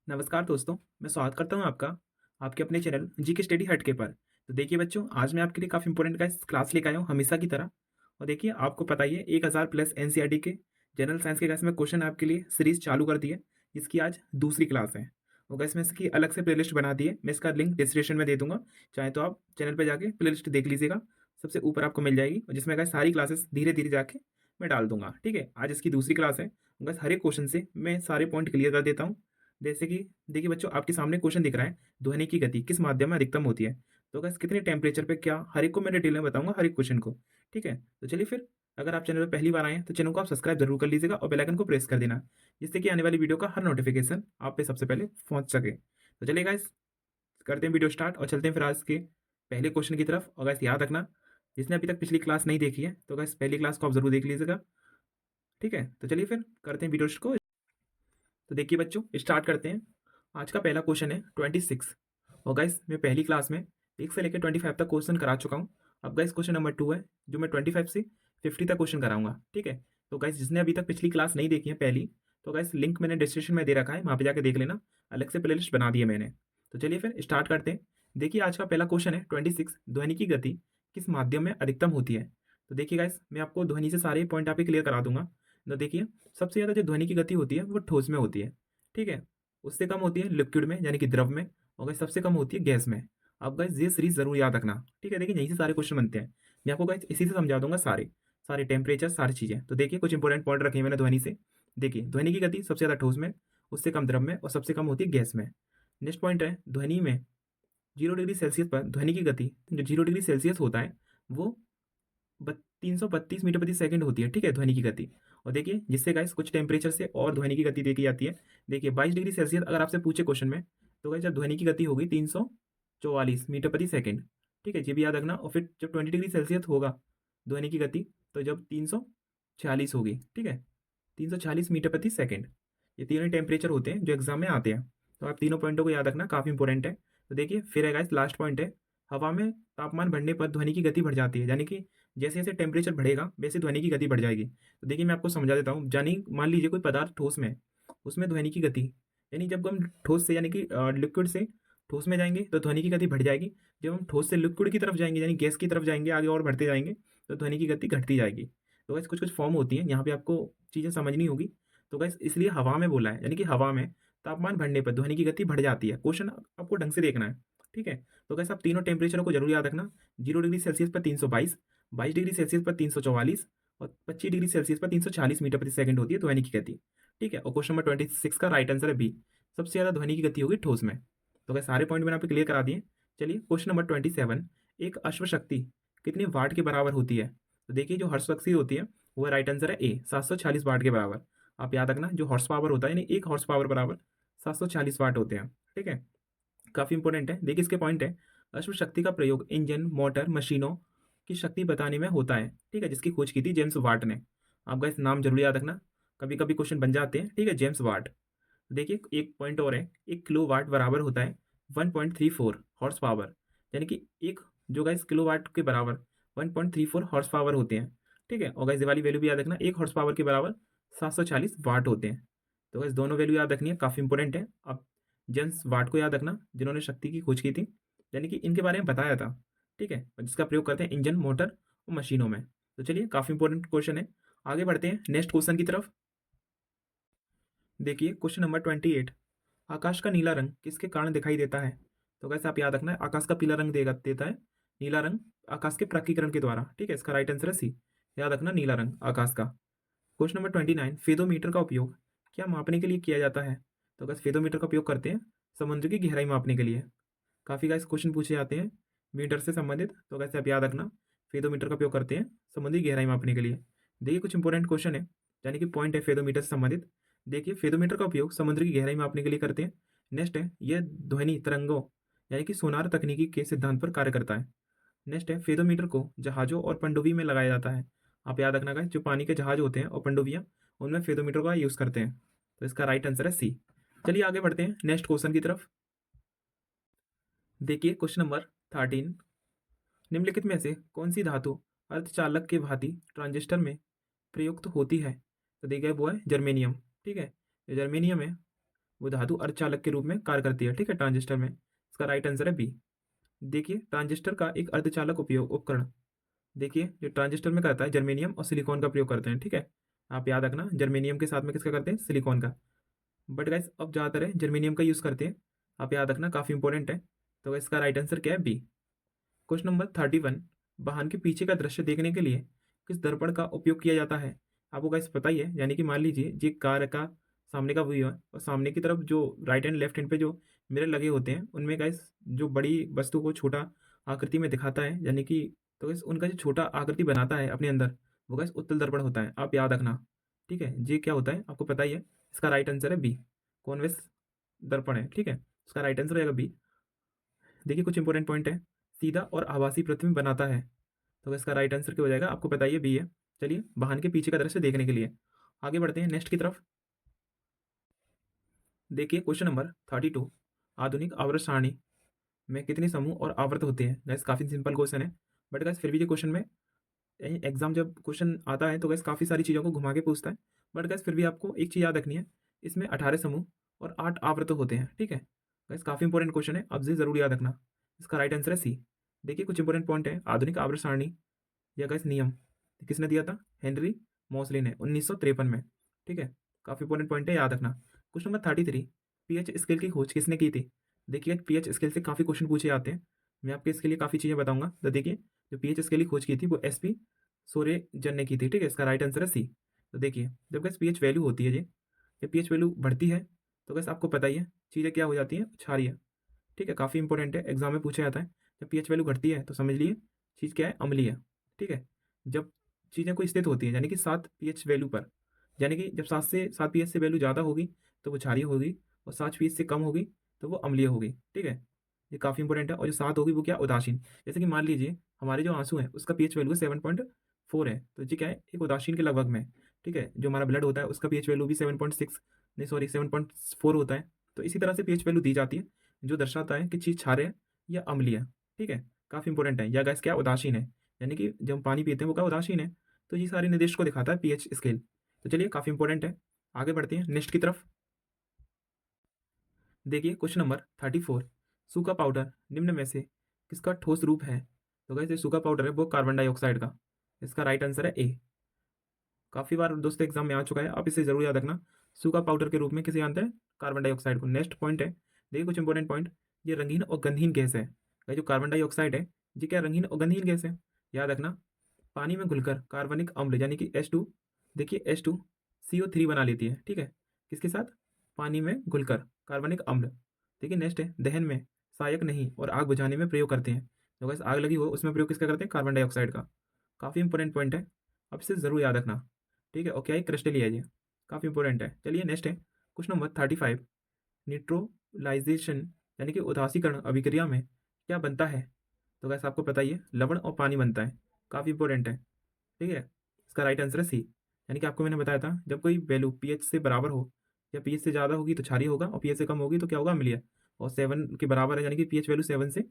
नमस्कार दोस्तों, मैं स्वागत करता हूँ आपका, आपके अपने चैनल जीके स्टडी हटके पर। तो देखिए बच्चों, आज मैं आपके लिए काफ़ी इंपॉर्टेंट क्लास लेकर आया हूँ हमेशा की तरह। और देखिए, आपको पता ही है 1000 प्लस एनसीईआरटी के जनरल साइंस के गैस में क्वेश्चन आपके लिए सीरीज़ चालू कर दी है। इसकी आज दूसरी क्लास है और गैस में इसकी अलग से प्लेलिस्ट बना दी है। मैं इसका लिंक डिस्क्रिप्शन में दे दूँगा, चाहे तो आप चैनल पर जाके प्लेलिस्ट देख लीजिएगा। सबसे ऊपर आपको मिल जाएगी और जिसमें गैस सारी क्लासेस धीरे-धीरे जाके मैं डाल दूँगा, ठीक है? आज इसकी दूसरी क्लास है। बस हर एक क्वेश्चन से मैं सारे पॉइंट क्लियर कर देता हूँ। जैसे कि देखिए बच्चों, आपके सामने क्वेश्चन दिख रहा है, ध्वनि की गति किस माध्यम में अधिकतम होती है। तो गाइस कितने टेम्परेचर पे क्या, हर एक को मैं डिटेल में बताऊंगा, हर एक क्वेश्चन को। ठीक है, तो चलिए फिर, अगर आप चैनल पर पहली बार आए हैं तो चैनल को आप सब्सक्राइब जरूर कर लीजिएगा और बेल आइकन को प्रेस कर देना, जिससे कि आने वाली वीडियो का हर नोटिफिकेशन आप पे सबसे पहले पहुंच सके। तो चलिए गाइस, करते हैं वीडियो स्टार्ट और चलते हैं फिर आज के पहले क्वेश्चन की तरफ। और गाइस याद रखना, जिसने अभी तक पिछली क्लास नहीं देखी है तो गाइस पहली क्लास को आप जरूर देख लीजिएगा। ठीक है, तो चलिए फिर करते हैं वीडियो को। तो देखिए बच्चों, स्टार्ट करते हैं। आज का पहला क्वेश्चन है 26। और गाइस मैं पहली क्लास में 1 से लेकर 25 तक क्वेश्चन करा चुका हूँ। अब गाइस क्वेश्चन नंबर 2 है, जो मैं 25 से 50 तक क्वेश्चन कराऊंगा। ठीक है, तो गाइस जिसने अभी तक पिछली क्लास नहीं देखी है पहली, तो गाइस लिंक मैंने डिस्क्रिप्शन में दे रखा है, वहाँ पे जाके देख लेना। अलग से प्लेलिस्ट बना दी है मैंने। तो चलिए फिर स्टार्ट करते हैं। देखिए आज का पहला क्वेश्चन है 26, ध्वनि की गति किस माध्यम में अधिकतम होती है। तो देखिए गाइस, मैं आपको ध्वनि से सारे पॉइंट आप क्लियर करा दूंगा। तो देखिए, सबसे ज़्यादा जो ध्वनि की गति होती है वो ठोस में होती है। ठीक है, उससे कम होती है लिक्विड में यानी कि द्रव में, और गाइस सबसे कम होती है गैस में। अब गाइस ये सीरीज जरूर याद रखना। ठीक है, देखिए यहीं से सारे क्वेश्चन बनते हैं। मैं आपको गाइस इसी से समझा दूंगा सारे सारे टेम्परेचर सारी चीज़ें। तो देखिए कुछ इंपॉर्टेंट पॉइंट रखे हैं मैंने ध्वनि से। देखिए ध्वनि की गति सबसे ज़्यादा ठोस में, उससे कम द्रव में और सबसे कम होती है गैस में। नेक्स्ट पॉइंट है, ध्वनि में 0 डिग्री सेल्सियस पर ध्वनि की गति, जो 0 डिग्री सेल्सियस होता है वो 332 मीटर प्रति सेकंड होती है। ठीक है, ध्वनि की गति। और देखिए जिससे गाइस कुछ टेम्परेचर से और ध्वनि की गति देखी जाती है। देखिए 22 डिग्री सेल्सियस अगर आपसे पूछे क्वेश्चन में, तो गाइस जब ध्वनि की गति होगी 344 मीटर प्रति सेकंड। ठीक है, ये भी याद रखना। और फिर जब 20 डिग्री सेल्सियस होगा ध्वनि की गति, तो जब 346 होगी। ठीक है, 346 मीटर प्रति सेकंड। ये तीनों टेम्परेचर होते हैं जो एग्जाम में आते हैं। तो आप तीनों पॉइंटों को याद रखना, काफ़ी इंपॉर्टेंट है। तो देखिए फिर है गाइस, लास्ट पॉइंट है, हवा में तापमान बढ़ने पर ध्वनि की गति बढ़ जाती है। यानी कि जैसे जैसे टेम्परेचर बढ़ेगा वैसे ध्वनि की गति बढ़ जाएगी। तो देखिए मैं आपको समझा देता हूँ। यानी मान लीजिए कोई पदार्थ ठोस में है, उसमें ध्वनि की गति, यानी जब हम ठोस से यानी कि लिक्विड से ठोस में जाएंगे तो ध्वनि की गति बढ़ जाएगी। जब हम ठोस से लिक्विड की तरफ जाएंगे यानी गैस की तरफ जाएंगे, आगे और बढ़ते जाएंगे, तो ध्वनि की गति घटती जाएगी। तो वैसे कुछ कुछ फॉर्म होती हैं, यहाँ पे आपको चीज़ें समझनी होगी। तो गैस इसलिए हवा में बोला है, यानी कि हवा में तापमान बढ़ने पर ध्वनि की गति बढ़ जाती है। क्वेश्चन आपको ढंग से देखना है। ठीक है, तो गैस आप तीनों टेम्परेचरों को जरूर याद रखना। 0 डिग्री सेल्सियस पर 322, 22 डिग्री सेल्सियस पर 344 और 25 डिग्री सेल्सियस पर 340 मीटर प्रति सेकंड होती है ध्वनि की गति। ठीक है, और क्वेश्चन नंबर 26 का राइट आंसर है बी, सबसे ज़्यादा ध्वनि की गति होगी ठोस में। तो गैस सारे पॉइंट मैंने आप क्लियर करा दिए। चलिए क्वेश्चन नंबर 27, एक अश्वशक्ति कितने वाट के बराबर होती है। तो देखिए जो हर्षशक्ति होती है वो राइट आंसर है ए, 740 वाट के बराबर। आप याद रखना, जो हॉर्स पावर होता है यानी एक हॉर्स पावर बराबर 740 वाट होते हैं। ठीक है, काफ़ी इंपॉर्टेंट है। देखिए इसके पॉइंट है, अश्व शक्ति का प्रयोग इंजन, मोटर, मशीनों की शक्ति बताने में होता है। ठीक है, जिसकी खोज की थी जेम्स वाट ने। आपका इस नाम जरूर याद रखना, कभी कभी क्वेश्चन बन जाते हैं। ठीक है, जेम्स वाट। देखिए एक पॉइंट और है, 1 किलोवाट बराबर होता है 1.34 हॉर्स पावर। यानी कि एक, जो गाइस किलोवाट के बराबर 1.34 हॉर्स पावर होते हैं। ठीक है, और गाइस ये वाली वैल्यू भी याद रखना, एक हॉर्स पावर के बराबर 740 वाट होते हैं। तो गाइस दोनों वैल्यू याद रखनी है, काफ़ी इंपॉर्टेंट है। अब जेम्स वाट को याद रखना, जिन्होंने शक्ति की खोज की थी, यानी कि इनके बारे में बताया था। ठीक है, और जिसका प्रयोग करते हैं इंजन, मोटर और मशीनों में। तो चलिए काफ़ी इंपॉर्टेंट क्वेश्चन है, आगे बढ़ते हैं नेक्स्ट क्वेश्चन की तरफ। देखिए क्वेश्चन नंबर 28, आकाश का नीला रंग किसके कारण दिखाई देता है। तो कैसे आप याद रखना है, आकाश का पीला रंग देता है नीला रंग आकाश के प्रकीकरण के द्वारा। ठीक है, इसका राइट आंसर है सी, याद रखना नीला रंग आकाश का। क्वेश्चन नंबर 29, फेदोमीटर का उपयोग क्या मापने के लिए किया जाता है। तो कैसे फेदोमीटर का उपयोग करते हैं समुद्र की गहराई मापने के लिए। काफ़ी गाइस क्वेश्चन पूछे जाते हैं मीटर से संबंधित, तो कैसे आप याद रखना, फेदोमीटर का उपयोग करते हैं समुद्री गहराई मापने के लिए। देखिए कुछ इंपॉर्टेंट क्वेश्चन है, यानी कि पॉइंट है फेदोमीटर से संबंधित। देखिए फेदोमीटर का उपयोग समुद्र की गहराई मापने के लिए करते हैं। नेक्स्ट है, यह ध्वनि तरंगों यानी कि सोनार तकनीकी के सिद्धांत पर कार्य करता है। नेक्स्ट है, फेदोमीटर को जहाज़ों और पनडुब्बी में लगाया जाता है। आप याद रखना गाइस, जो पानी के जहाज होते हैं और पनडुब्बियाँ, उनमें फेदोमीटर का यूज़ करते हैं। तो इसका राइट आंसर है सी। चलिए आगे बढ़ते हैं नेक्स्ट क्वेश्चन की तरफ। देखिए क्वेश्चन नंबर 13, निम्नलिखित में से कौन सी धातु अर्धचालक के भांति ट्रांजिस्टर में प्रयुक्त होती है। तो देखिए वो है जर्मेनियम। ठीक है, ये जर्मेनियम है, वो धातु अर्धचालक के रूप में कार्य करती है, ठीक है, ट्रांजिस्टर में। इसका राइट आंसर है बी। देखिए ट्रांजिस्टर का एक अर्धचालक उपयोग उपकरण, देखिए जो ट्रांजिस्टर में करता है जर्मेनियम और सिलिकॉन का प्रयोग करते हैं, ठीक है। आप याद रखना जर्मेनियम के साथ में किसका करते हैं, सिलिकॉन का। बट गाइस अब ज़्यादातर है जर्मेनियम का यूज़ करते हैं, आप याद रखना काफ़ी इंपॉर्टेंट है। तो इसका राइट आंसर क्या है, बी। क्वेश्चन नंबर 31, वाहन के पीछे का दृश्य देखने के लिए किस दर्पण का उपयोग किया जाता है। आपको गाइस पता ही है, यानी कि मान लीजिए ये कार का सामने का व्यू है और सामने की तरफ जो राइट एंड लेफ्ट हैंड पे जो मिरर लगे होते हैं उनमें गाइस जो बड़ी वस्तु को छोटा आकृति में दिखाता है, यानी कि तो गाइस उनका जो छोटा आकृति बनाता है अपने अंदर, वो गाइस उत्तल दर्पण होता है, आप याद रखना। ठीक है, ये क्या होता है आपको पता ही है। इसका राइट आंसर है बी, कॉन्वेक्स दर्पण है, ठीक है। इसका राइट आंसर रहेगा बी। देखिए कुछ इंपॉर्टेंट पॉइंट है, सीधा और आभासी प्रतिबिंब बनाता है, तो इसका राइट आंसर क्या हो जाएगा, आपको बताइए बी है। चलिए वाहन के पीछे का दृश्य देखने के लिए आगे बढ़ते हैं नेक्स्ट की तरफ। देखिए क्वेश्चन नंबर 32, आधुनिक आवर्त सारणी में कितने समूह और आवर्त होते हैं। गैस काफ़ी सिंपल क्वेश्चन है, बट गैस फिर भी ये क्वेश्चन में एग्जाम जब क्वेश्चन आता है तो गैस काफ़ी सारी चीज़ों को घुमा के पूछता है। बट गैस फिर भी आपको एक चीज़ याद रखनी है, इसमें 18 समूह और 8 आवर्त होते हैं, ठीक है। गैस काफ़ी इंपॉर्टेंट क्वेश्चन है, अब से ज़रूर याद रखना। इसका राइट आंसर है सी। देखिए कुछ इंपॉर्टेंट पॉइंट है, आधुनिक आवर्त सारणी या गैस नियम किसने दिया था, हेनरी मोसले ने 1953 में, ठीक है। काफ़ी इंपॉर्टेंट पॉइंट है, याद रखना। क्वेश्चन नंबर 33, पीएच स्केल की खोज किसने की थी। देखिए पीएच स्केल से काफ़ी क्वेश्चन पूछे जाते हैं, मैं आपके इसके लिए काफ़ी चीज़ें बताऊंगा। तो देखिए जो पीएच स्केल की खोज की थी वो एसपी सोरेजन ने की थी, ठीक है। इसका राइट आंसर है सी। तो देखिए जब गैस पीएच वैल्यू होती है, ये जब पीएच वैल्यू बढ़ती है तो गैस आपको पता ही है चीज़ें क्या हो जाती हैं, क्षारीय, ठीक है। काफ़ी इंपॉर्टेंट है, एग्जाम में पूछा जाता है। जब पीएच वैल्यू घटती है तो समझ लिए चीज़ क्या है, अम्लीय, ठीक है। जब चीज़ें कोई स्थित होती है यानी कि 7 पीएच वैल्यू पर, यानी कि जब 7 पीएच से वैल्यू ज़्यादा होगी तो वो क्षारीय होगी, और 7 पीएच से कम होगी तो वो अम्लीय होगी, ठीक है। ये काफ़ी इंपॉर्टेंट है। और जो 7 होगी वो क्या, उदासीन। जैसे कि मान लीजिए हमारे जो आंसू है उसका पीएच वैल्यू 7.4 है, तो ये क्या है, एक उदासीन के लगभग में, ठीक है। जो हमारा ब्लड होता है उसका पीएच वैल्यू भी 7.6, नहीं सॉरी 7.4 होता है। तो इसी तरह से पीएच वैल्यू दी जाती है जो दर्शाता है कि चीज़ क्षारीय है या अम्लीय, ठीक है। काफ़ी इंपॉर्टेंट है। या गैस क्या, उदासीन है, यानी कि जब हम पानी पीते हैं वो क्या, उदासीन है। तो ये सारे निर्देश को दिखाता है पीएच स्केल। तो चलिए काफ़ी इंपॉर्टेंट है, आगे बढ़ते हैं नेक्स्ट की तरफ। देखिए क्वेश्चन नंबर 34, सूखा पाउडर निम्न में से किसका ठोस रूप है। तो गैस ये सूखा पाउडर है वो कार्बन डाइऑक्साइड का। इसका राइट आंसर है ए। काफ़ी बार दोस्तों एग्जाम में आ चुका है, आप इसे जरूर याद रखना। सूखा पाउडर के रूप में किसे जानते हैं, कार्बन डाइऑक्साइड को। नेक्स्ट पॉइंट है, देखिए कुछ इंपॉर्टेंट पॉइंट, ये रंगीन और गंधहीन गैस है। ये जो कार्बन डाइऑक्साइड है ये क्या, रंगीन और गंधहीन गैस है, याद रखना। पानी में घुलकर कार्बनिक अम्ल यानी कि H2, देखिए H2CO3 बना लेती है, ठीक है। किसके साथ, पानी में घुलकर कार्बनिक अम्ल। देखिए नेक्स्ट है, दहन में सहायक नहीं और आग बुझाने में प्रयोग करते हैं। तो गैस आग लगी हो उसमें प्रयोग किसका करते हैं, कार्बन डाइऑक्साइड का। काफ़ी इंपॉर्टेंट पॉइंट है, अब इसे ज़रूर याद रखना, ठीक है। और क्या, क्रिस्टल है ये, काफ़ी इंपॉर्टेंट है। चलिए नेक्स्ट है क्वेश्चन नंबर 35, न्यूट्रोलाइजेशन यानी कि उदासीकरण अभिक्रिया में क्या बनता है। तो वैसे आपको पता ही है, लवण और पानी बनता है, काफ़ी इंपॉर्टेंट है, ठीक है। इसका राइट आंसर है सी। यानी कि आपको मैंने बताया था जब कोई वैल्यू पीएच से बराबर हो या पीएच से ज़्यादा होगी तो क्षारीय होगा, और पीएच से कम होगी तो क्या होगा, अम्लीय। और 7 के बराबर है यानी कि पीएच वैल्यू 7 से,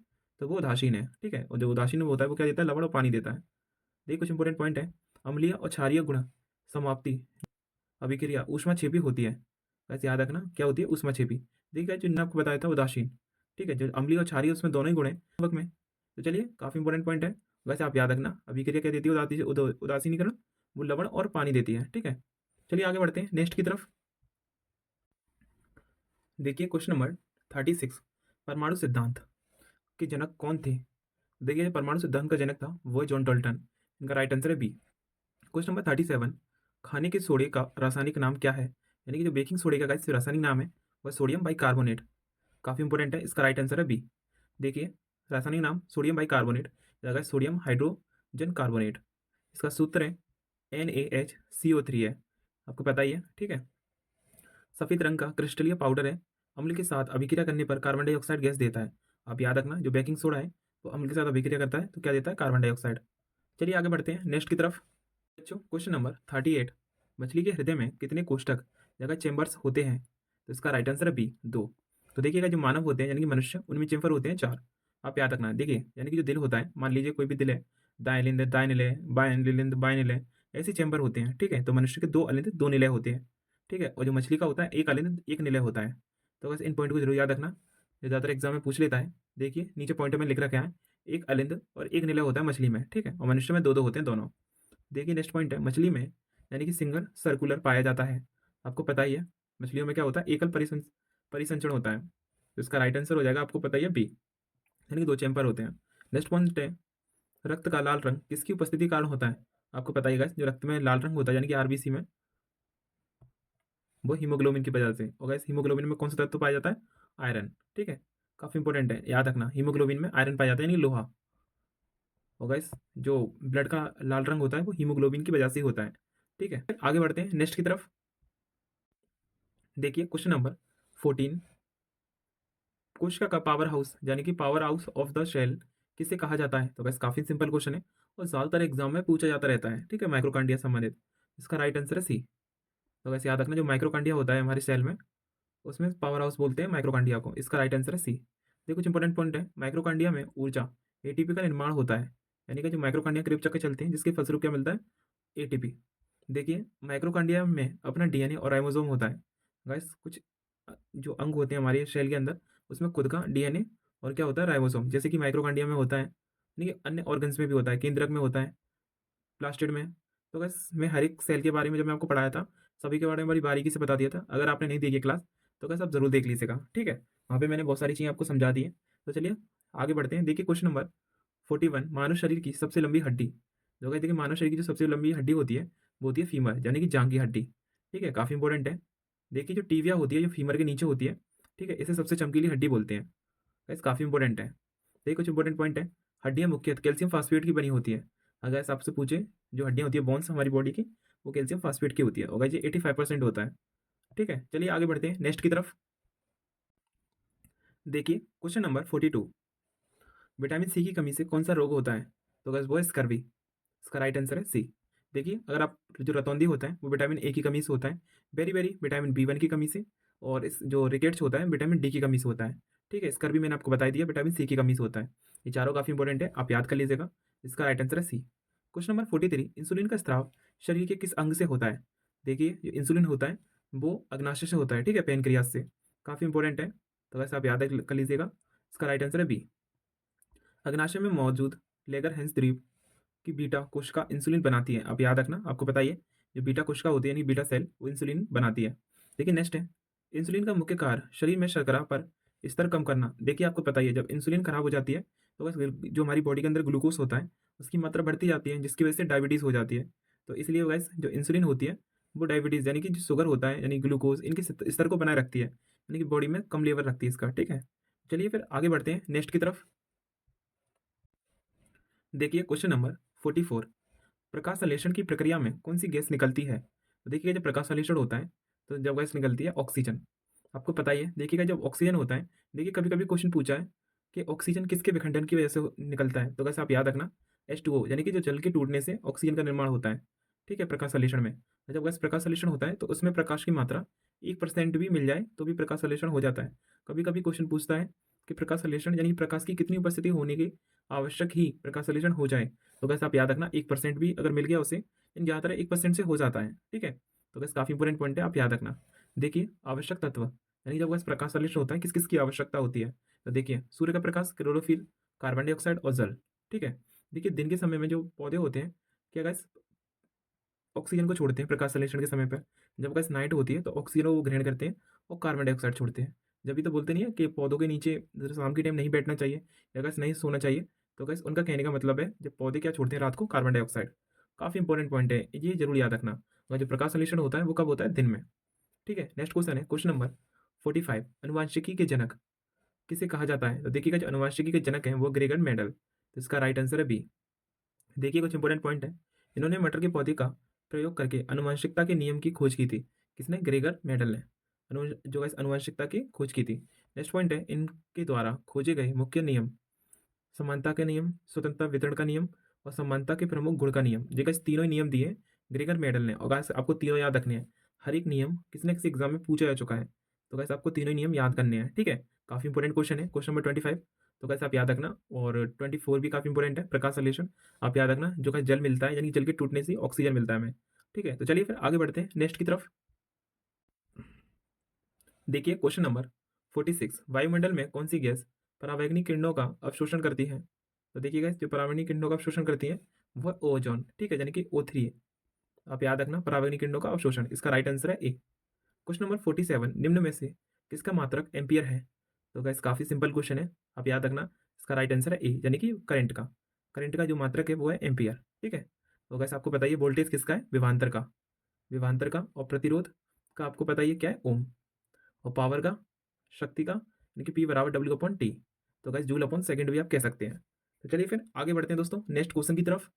तो वो उदासीन है, ठीक है। और जो उदासीन होता है वो क्या देता है, लवण और पानी देता है। देखिए कुछ इंपॉर्टेंट पॉइंट है, अम्लीय और क्षारीय गुण समाप्ति अभिक्रिया ऊष्माक्षेपी होती है। वैसे याद रखना क्या होती है, ऊष्माक्षेपी। देखिए जो मैंने आपको बताया था उदासीन, ठीक है। जो अम्लीय और क्षारीय उसमें दोनों ही गुण हैं लगभग में। तो चलिए काफ़ी इंपॉर्टेंट पॉइंट है, वैसे आप याद रखना अभिक्रिया क्या देती है, उदासीनीकरण, वो लवण और पानी देती है, ठीक है। चलिए आगे बढ़ते हैं नेक्स्ट की तरफ। देखिए क्वेश्चन नंबर 36, परमाणु सिद्धांत के जनक कौन थे। देखिए परमाणु सिद्धांत का जनक था वो है जॉन डाल्टन। इनका राइट आंसर है बी। क्वेश्चन नंबर 37, खाने के सोडे का रासायनिक नाम क्या है। यानी कि जो बेकिंग सोडे का गाइस रासायनिक नाम है वह सोडियम बाइकार्बोनेट। काफ़ी इंपॉर्टेंट है, इसका राइट आंसर है बी। देखिए रासायनिक नाम सोडियम बाइकार्बोनेट या गाइस सोडियम हाइड्रोजन कार्बोनेट। इसका सूत्र है NaHCO3 है, आपको पता ही है, ठीक है। सफ़ेद रंग का क्रिस्टलीय पाउडर है, अम्ल के साथ अभिक्रिया करने पर कार्बन डाइऑक्साइड गैस देता है। आप याद रखना जो बेकिंग सोडा है वो अम्ल के साथ अभिक्रिया करता है तो क्या देता है, कार्बन डाइऑक्साइड। चलिए आगे बढ़ते हैं नेक्स्ट की तरफ। बच्चों क्वेश्चन नंबर 38, मछली के हृदय में कितने कोष्ठक जगह चेम्बर्स होते हैं। तो इसका राइट आंसर है बी, 2। तो देखिएगा जो मानव होते हैं यानी कि मनुष्य, उनमें चेम्बर होते हैं 4। आप याद रखना, देखिए यानी कि जो दिल होता है, मान लीजिए कोई भी दिल है, दाएं लिंद दाएं निलय, बाएं लिंद बाएं निलय, ऐसे चेम्बर होते हैं, ठीक है। तो मनुष्य के 2 अलिंद 2 निलय होते हैं, ठीक है। और जो मछली का होता है एक अलिंद 1 निलय होता है। तो बस इन पॉइंट को जरूर याद रखना, जो ज़्यादातर एग्जाम में पूछ लेता है। देखिए नीचे पॉइंट में लिख रखा है, एक अलिंद और एक नीला होता है मछली में, ठीक है, और मनुष्य में दो दो होते हैं दोनों। देखिए नेक्स्ट पॉइंट है, मछली में यानी कि सिंगल सर्कुलर पाया जाता है। आपको पता ही है मछलियों में क्या होता है, एकल परिसंचरण होता है। तो इसका राइट आंसर हो जाएगा, आपको पता ही है, बी, यानी कि दो चैम्बर होते हैं। नेक्स्ट पॉइंट है, रक्त का लाल रंग किसकी उपस्थिति के कारण होता है। आपको पता ही है जो रक्त में लाल रंग होता है यानी कि आरबीसी में, वो हीमोग्लोबिन की वजह से। और गाइस हीमोग्लोबिन में कौन सा तत्व पाया जाता है, आयरन, ठीक है, काफ़ी इंपॉर्टेंट है, याद रखना, हीमोग्लोबिन में आयरन पाया जाता है यानी लोहा। और गाइस जो ब्लड का लाल रंग होता है वो हीमोग्लोबिन की वजह से ही होता है, ठीक है। आगे बढ़ते हैं नेक्स्ट की तरफ। देखिए क्वेश्चन नंबर 14, कोशिका का पावर हाउस यानी कि power house of the cell किसे कहा जाता है। तो बस काफ़ी सिंपल क्वेश्चन है और ज़्यादातर एग्जाम में पूछा जाता रहता है, ठीक है, माइक्रोकांडिया संबंधित। इसका राइट आंसर है सी। तो वैसे याद रखना, जो माइक्रोकांडिया होता है हमारे सेल में, उसमें पावर हाउस बोलते हैं माइक्रोकांडिया को। इसका राइट आंसर है सी। देखो कुछ इंपॉर्टेंट पॉइंट है, माइक्रोकांडिया में ऊर्जा एटीपी का निर्माण होता है, यानी कि जो माइक्रोकांडिया क्रिप चक्कर चलते हैं जिसके फलस्वरूप क्या मिलता है, एटीपी। देखिए माइक्रोकांडिया में अपना डीएनए और राइबोसोम होता है। गाइस कुछ जो अंग होते हैं हमारे सेल के अंदर, उसमें खुद का डीएनए और क्या होता है, राइबोसोम, जैसे कि माइक्रोकांडिया में होता है, यानी कि अन्य ऑर्गन्स में भी होता है, केंद्रक में होता है, प्लास्टिड में। तो बस मैं हर एक सेल के बारे में जब मैं आपको पढ़ाया था, सभी के बारे में बड़ी बारीकी से बता दिया था। अगर आपने नहीं देखी क्लास तो बस आप जरूर देख लीजिएगा, ठीक है, वहाँ पे मैंने बहुत सारी चीज़ें आपको समझा दी है। तो चलिए आगे बढ़ते हैं। देखिए क्वेश्चन नंबर 41, मानव शरीर की सबसे लंबी हड्डी, जो कहते हैं कि मानव शरीर की जो सबसे लंबी हड्डी होती है वो होती है फीमर, यानी कि जांग की हड्डी, ठीक है, काफ़ी इंपॉर्टेंट है। देखिए जो टीविया होती है जो फीमर के नीचे होती है, ठीक है, इसे सबसे चमकीली हड्डी बोलते हैं। गाइस काफ़ी इंपॉर्टेंट है। देखिए कुछ इंपॉर्टेंट पॉइंट है, हड्डियाँ मुख्यतः कैल्शियम फास्फेट की बनी होती है। अगर ऐसा आपसे पूछे जो हड्डियाँ होती है बोन्स हमारी बॉडी की, वो कैल्शियम फास्फेट की होती है, और गाइस ये 85% होता है, ठीक है। चलिए आगे बढ़ते हैं नेक्स्ट की तरफ। देखिए क्वेश्चन नंबर 42, विटामिन सी की कमी से कौन सा रोग होता है। तो गाइस वो है स्कर्वी। इसका राइट आंसर है सी। देखिए अगर आप, जो रतौंधी होता है वो विटामिन ए की कमी से होता है, बेरी बेरी विटामिन बी1 की कमी से, और इस जो रिकेट्स होता है विटामिन डी की कमी से होता है, ठीक है। स्कर्वी मैंने आपको बता दिया विटामिन सी की कमी से होता है। ये चारों काफ़ी इंपॉर्टेंट है, आप याद कर लीजिएगा। इसका राइट आंसर है सी। क्वेश्चन नंबर 43, इंसुलिन का स्त्राव शरीर के किस अंग से होता है। देखिए जो इंसुलिन होता है वो अग्नाशय से होता है, ठीक है, पेनक्रियास से, काफ़ी इंपॉर्टेंट है। तो वैसे आप याद कर लीजिएगा। इसका राइट आंसर है बी। अग्नाशय में मौजूद लेगरहेंस द्वीप की बीटा कोशिका इंसुलिन बनाती है। आप याद रखना, आपको पता ही है, जो बीटा कोशिका होती है यानी बीटा सेल, वो इंसुलिन बनाती है। देखिए नेक्स्ट है, इंसुलिन का मुख्य कार्य शरीर में शर्करा पर स्तर कम करना। देखिए आपको पता ही है, जब इंसुलिन खराब हो जाती है तो बस जो हमारी बॉडी के अंदर ग्लूकोज होता है उसकी मात्रा बढ़ती जाती है, जिसकी वजह से डायबिटीज़ हो जाती है। तो इसलिए गैस जो इंसुलिन होती है वो डायबिटीज़ यानी कि जो शुगर होता है यानी ग्लूकोज, इनके स्तर को बनाए रखती है, यानी कि बॉडी में कम लेवल रखती है इसका, ठीक है। चलिए फिर आगे बढ़ते हैं नेक्स्ट की तरफ। देखिए क्वेश्चन नंबर 44, प्रकाश संश्लेषण की प्रक्रिया में कौन सी गैस निकलती है। तो देखिएगा जब प्रकाश संश्लेषण होता है तो जब गैस निकलती है ऑक्सीजन। आपको पता ही है, देखिएगा जब ऑक्सीजन होता है, देखिए कभी कभी क्वेश्चन पूछा है कि ऑक्सीजन किसके विखंडन की वजह से निकलता है। तो वैसे आप याद रखना, H2O, यानी कि जो जल के टूटने से ऑक्सीजन का निर्माण होता है, ठीक है, प्रकाश संश्लेषण में। और जब गैस प्रकाश संश्लेषण होता है तो उसमें प्रकाश की मात्रा 1% भी मिल जाए तो भी प्रकाश संश्लेषण हो जाता है। कभी कभी क्वेश्चन पूछता है कि प्रकाश संश्लेषण यानी प्रकाश की कितनी उपस्थिति होने की आवश्यक ही प्रकाश संश्लेषण हो जाए। तो बस आप याद रखना, 1% भी अगर मिल गया उसे, इन ज़्यादातर 1% से हो जाता है, ठीक है। तो बस काफ़ी इंपॉर्टेंट पॉइंट है, आप याद रखना। देखिए आवश्यक तत्व यानी जब बस प्रकाश संश्लेषण होता है किस किस की आवश्यकता होती है। तो देखिए सूर्य का प्रकाश, क्लोरोफिल, कार्बन डाइऑक्साइड और जल, ठीक है। देखिए दिन के समय में जो पौधे होते हैं, क्या गैस ऑक्सीजन को छोड़ते हैं प्रकाश संश्लेषण के समय पर। जब गैस नाइट होती है तो ऑक्सीजन वो ग्रहण करते हैं और कार्बन डाइऑक्साइड छोड़ते हैं। जब भी तो बोलते नहीं है कि पौधों के नीचे शाम के टाइम नहीं बैठना चाहिए या गैस नहीं सोना चाहिए। तो गैस उनका कहने का मतलब है जब पौधे क्या छोड़ते हैं रात को, कार्बन डाइऑक्साइड। काफ़ी इंपॉर्टेंट पॉइंट है, ये जरूर याद रखना। और जो प्रकाश संश्लेषण होता है वो कब होता है, दिन में, ठीक है। नेक्स्ट क्वेश्चन है क्वेश्चन नंबर 45, अनुवांशिकी के जनक किसे कहा जाता है। तो देखिएगा जो अनुवांशिकी के जनक हैं वो ग्रेगर मेंडल। तो इसका राइट आंसर है बी। देखिए कुछ इंपॉर्टेंट पॉइंट है, इन्होंने मटर के पौधे का प्रयोग करके अनुवांशिकता के नियम की खोज की थी। किसने, ग्रेगर मेंडल ने जो इस अनुवांशिकता की खोज की थी। नेक्स्ट पॉइंट है, इनके द्वारा खोजे गए मुख्य नियम, समानता का नियम, स्वतंत्रता वितरण का नियम और समानता के प्रमुख गुण का नियम। ये guys तीनों ही नियम दिए ग्रेगर मेडल ने, और guys आपको तीनों याद रखने हैं। हर एक नियम किसी न किसी एग्जाम में पूछा जा चुका है। तो guys आपको तीनों ही नियम याद करने हैं, ठीक है। काफ़ी इंपॉर्टेंट क्वेश्चन है क्वेश्चन नंबर 25। तो guys आप याद रखना, और 24 भी काफ़ी इंपॉर्टेंट है, प्रकाश संश्लेषण। आप याद रखना, जो guys जल मिलता है यानी जल के टूटने से ऑक्सीजन मिलता है हमें, ठीक है। तो चलिए फिर आगे बढ़ते हैं नेक्स्ट की तरफ। देखिए क्वेश्चन नंबर 46 वायुमंडल में कौन सी गैस परावैंगनी किरणों का अवशोषण करती है? तो देखिए गाइस, जो परावैंगनी किरणों का अवशोषण करती है वह ओजोन, ठीक है, यानी कि O3 है। आप याद रखना, परावैंगनी किरणों का अवशोषण, इसका राइट आंसर है ए। क्वेश्चन नंबर 47, निम्न में से किसका मात्रक एम्पियर है? तो गाइस काफ़ी सिंपल क्वेश्चन है, आप याद रखना, इसका राइट आंसर है ए, यानी कि करंट का जो मात्रक है वो है एम्पियर, ठीक है। तो गाइस आपको बताइए वोल्टेज किसका है? विभवांतर का और प्रतिरोध का आपको बताइए क्या है? ओम। और पावर का, शक्ति का, यानी कि P बराबर W/T। तो गाइस जूल अपॉन सेकंड भी आप कह सकते हैं। तो चलिए फिर आगे बढ़ते हैं दोस्तों नेक्स्ट क्वेश्चन की तरफ।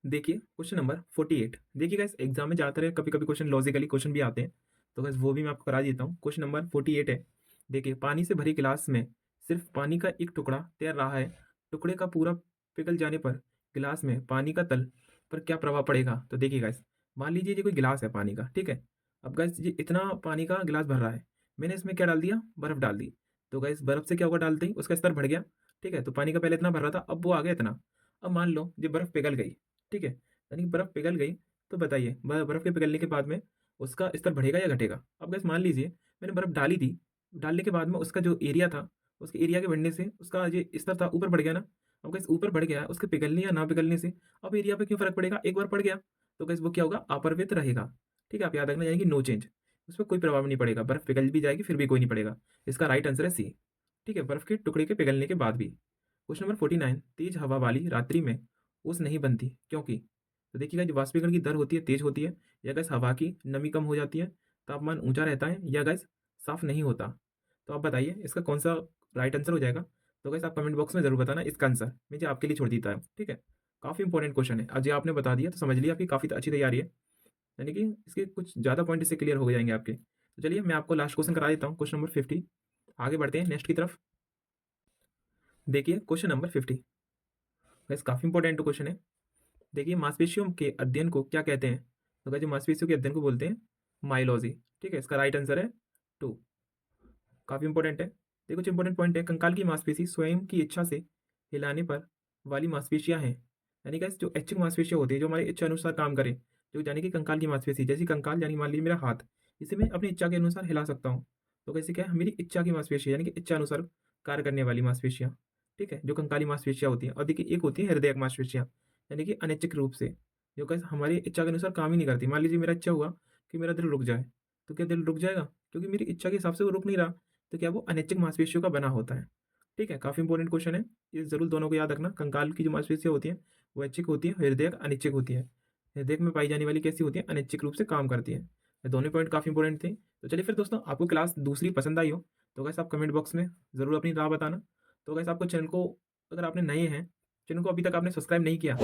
देखिए क्वेश्चन नंबर 48। देखिए गाइस एग्जाम में ज़्यादातर कभी कभी क्वेश्चन लॉजिकली क्वेश्चन भी आते हैं, तो गाइस वो भी मैं आपको करा देता हूँ। क्वेश्चन नंबर 48 है। देखिए पानी से भरी गिलास में सिर्फ पानी का एक टुकड़ा तैर रहा है, टुकड़े का पूरा पिघल जाने पर गिलास में पानी का तल पर क्या प्रभाव पड़ेगा? तो देखिए गाइस, मान लीजिए ये कोई गिलास है पानी का, ठीक है। अब गाइस ये इतना पानी का गिलास भर रहा है, मैंने इसमें क्या डाल दिया? बर्फ डाल दी। तो गाइस बर्फ से क्या होगा? डालते ही उसका स्तर बढ़ गया, ठीक है। तो पानी का पहले इतना भर रहा था, अब वो आ गया इतना। अब मान लो ये बर्फ पिघल गई, ठीक है, यानी कि बर्फ पिघल गई। तो बताइए बर्फ के पिघलने के बाद में उसका स्तर बढ़ेगा या घटेगा? अब गैस मान लीजिए मैंने बर्फ डाली थी, डालने के बाद में उसका जो एरिया था, उसके एरिया के बढ़ने से उसका जो स्तर था ऊपर बढ़ गया ना। अब गैस ऊपर बढ़ गया, उसके पिघलने या ना पिघलने से अब एरिया पे क्यों फर्क पड़ेगा? एक बार पड़ गया तो गैस वो क्या होगा? अपरिवर्तित रहेगा, ठीक है। आप याद रखना, यानी कि नो चेंज, उस पर कोई प्रभाव नहीं पड़ेगा। बर्फ पिघल भी जाएगी फिर भी कोई नहीं पड़ेगा। इसका राइट आंसर है सी, ठीक है, बर्फ के टुकड़े के पिघलने के बाद भी। क्वेश्चन नंबर 49, तेज हवा वाली रात्रि में ओस नहीं बनती क्योंकि? तो देखिएगा जो वाष्पीकरण की दर होती है तेज होती है, या गैस हवा की नमी कम हो जाती है, तापमान ऊंचा रहता है, या गैस साफ नहीं होता। तो आप बताइए इसका कौन सा राइट आंसर हो जाएगा? तो गैस आप कमेंट बॉक्स में जरूर बताना इसका आंसर, मैं जो आपके लिए छोड़ देता हूँ, ठीक है। काफ़ी इंपॉर्टेंट क्वेश्चन है, आज ये आपने बता दिया तो समझ लिया आपकी काफ़ी अच्छी तैयारी है, यानी कि इसके कुछ ज़्यादा पॉइंट इससे क्लियर हो जाएंगे आपके। तो चलिए मैं आपको लास्ट क्वेश्चन करा देता हूँ, क्वेश्चन नंबर 50। आगे बढ़ते हैं नेक्स्ट की तरफ। देखिए क्वेश्चन नंबर 50, गैस काफ़ी इंपॉर्टेंट क्वेश्चन है। देखिए मांसपेशियों के अध्ययन को क्या कहते हैं? तो जो मांसपेशियों के अध्ययन को बोलते हैं माइलॉजी, ठीक है। इसका राइट आंसर है 2। काफ़ी इंपॉर्टेंट है। देखो कुछ इंपॉर्टेंट पॉइंट है, कंकाल की मांसपेशी स्वयं की इच्छा से हिलाने पर वाली मांसपेशियां हैं, यानी कि जो ऐच्छिक मांसपेशियां होती है जो हमारी इच्छा अनुसार काम करें, जो यानी कि कंकाल की मांसपेशी, जैसी कंकाल यानी मान लीजिए मेरा हाथ, इसे मैं अपनी इच्छा के अनुसार हिला सकता हूँ। तो कैसे क्या है? मेरी इच्छा की मांसपेशी, यानी कि इच्छा अनुसार कार्य करने वाली मांसपेशियां, ठीक है, जो कंकाली मांसपेशियां होती हैं। और देखिए एक होती है हृदय मांसपेशियां, यानी कि अनैच्छिक रूप से, जो कैसे हमारी इच्छा के अनुसार काम ही नहीं करती। मान लीजिए मेरा इच्छा हुआ कि मेरा दिल रुक जाए, तो क्या दिल रुक जाएगा? क्योंकि मेरी इच्छा के हिसाब से वो रुक नहीं रहा। तो क्या वो अनैच्छिक मांसपेशियों का बना होता है, ठीक है। काफ़ी इंपॉर्टेंट क्वेश्चन है, ये जरूर दोनों को याद रखना। कंकाल की जो मांसपेशियां होती हैं वो ऐच्छिक होती है, हृदय अनिच्छिक होती है। हृदय में पाई जाने वाली कैसी होती है? अनिच्छिक रूप से काम करती है। ये दोनों पॉइंट काफ़ी इंपॉर्टेंट थे। तो चलिए फिर दोस्तों, आपको क्लास दूसरी पसंद आई हो तो गैस आप कमेंट बॉक्स में ज़रूर अपनी राय बताना। तो गैस आपको चैनल को, अगर आपने नए हैं, चैनल को अभी तक आपने सब्सक्राइब नहीं किया,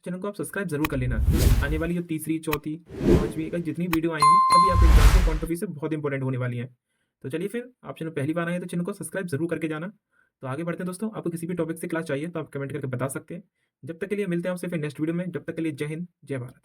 चैनल को आप सब्सक्राइब जरूर कर लेना, क्योंकि आने वाली जो तीसरी, चौथी, पाँचवीं का जितनी वीडियो आएंगी सभी आपके एग्जाम के पॉइंट ऑफ व्यू से बहुत इंपॉर्टेंट होने वाली हैं। तो चलिए फिर, आप चैनल पहली बार आए हैं तो चैनल को सब्सक्राइब जरूर करके जाना। तो आगे बढ़ते हैं दोस्तों, आपको किसी भी टॉपिक से क्लास चाहिए तो आप कमेंट करके बता सकते हैं। जब तक के लिए मिलते हैं आपसे फिर नेक्स्ट वीडियो में, जब तक के लिए जय हिंद, जय भारत।